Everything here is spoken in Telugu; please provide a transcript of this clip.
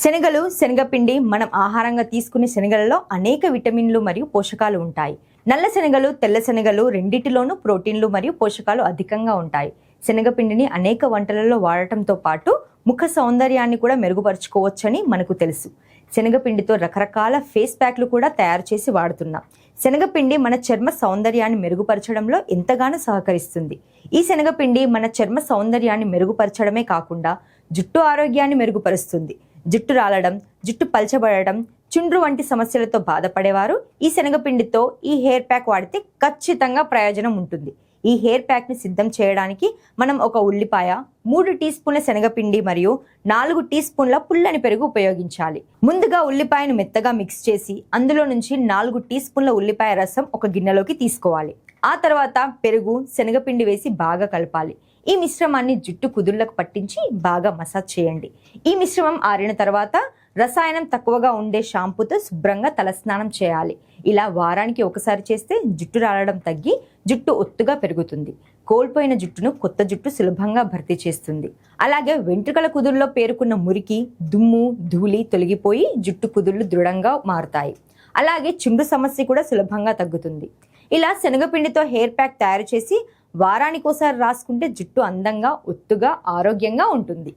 శనగలు, శనగపిండి మనం ఆహారంగా తీసుకునే శనగలలో అనేక విటమిన్లు మరియు పోషకాలు ఉంటాయి. నల్ల శనగలు, తెల్ల శనగలు రెండిటిలోనూ ప్రోటీన్లు మరియు పోషకాలు అధికంగా ఉంటాయి. శనగపిండిని అనేక వంటలలో వాడటంతో పాటు ముఖ సౌందర్యాన్ని కూడా మెరుగుపరుచుకోవచ్చని మనకు తెలుసు. శనగపిండితో రకరకాల ఫేస్ ప్యాక్లు కూడా తయారు చేసి వాడుతున్నాం. శనగపిండి మన చర్మ సౌందర్యాన్ని మెరుగుపరచడంలో ఎంతగానో సహకరిస్తుంది. ఈ శనగపిండి మన చర్మ సౌందర్యాన్ని మెరుగుపరచడమే కాకుండా జుట్టు ఆరోగ్యాన్ని మెరుగుపరుస్తుంది. జుట్టు రాలడం, జుట్టు పల్చబడడం, చుండ్రు వంటి సమస్యలతో బాధపడేవారు ఈ శనగపిండితో ఈ హెయిర్ ప్యాక్ వాడితే ఖచ్చితంగా ప్రయోజనం ఉంటుంది. ఈ హెయిర్ ప్యాక్ ని సిద్ధం చేయడానికి మనం ఒక ఉల్లిపాయ, 3 టీ స్పూన్ల శనగపిండి మరియు 4 టీ స్పూన్ల పుల్లని పెరుగు ఉపయోగించాలి. ముందుగా ఉల్లిపాయను మెత్తగా మిక్స్ చేసి అందులో నుంచి 4 టీ స్పూన్ల ఉల్లిపాయ రసం ఒక గిన్నెలోకి తీసుకోవాలి. ఆ తర్వాత పెరుగు, శనగపిండి వేసి బాగా కలపాలి. ఈ మిశ్రమాన్ని జుట్టు కుదుళ్లకు పట్టించి బాగా మసాజ్ చేయండి. ఈ మిశ్రమం ఆరిన తర్వాత రసాయనం తక్కువగా ఉండే షాంపూతో శుభ్రంగా తలస్నానం చేయాలి. ఇలా వారానికి ఒకసారి చేస్తే జుట్టు రాలడం తగ్గి జుట్టు ఒత్తుగా పెరుగుతుంది. కోల్పోయిన జుట్టును కొత్త జుట్టు సులభంగా భర్తీ చేస్తుంది. అలాగే వెంట్రుకల కుదుల్లో పేరుకున్న మురికి, దుమ్ము, ధూళి తొలగిపోయి జుట్టు కుదుళ్లు దృఢంగా మారుతాయి. అలాగే చుండ్రు సమస్య కూడా సులభంగా తగ్గుతుంది. ఇలా శనగపిండితో హెయిర్ ప్యాక్ తయారు చేసి వారానికోసారి రాసుకుంటే జుట్టు అందంగా, ఒత్తుగా, ఆరోగ్యంగా ఉంటుంది.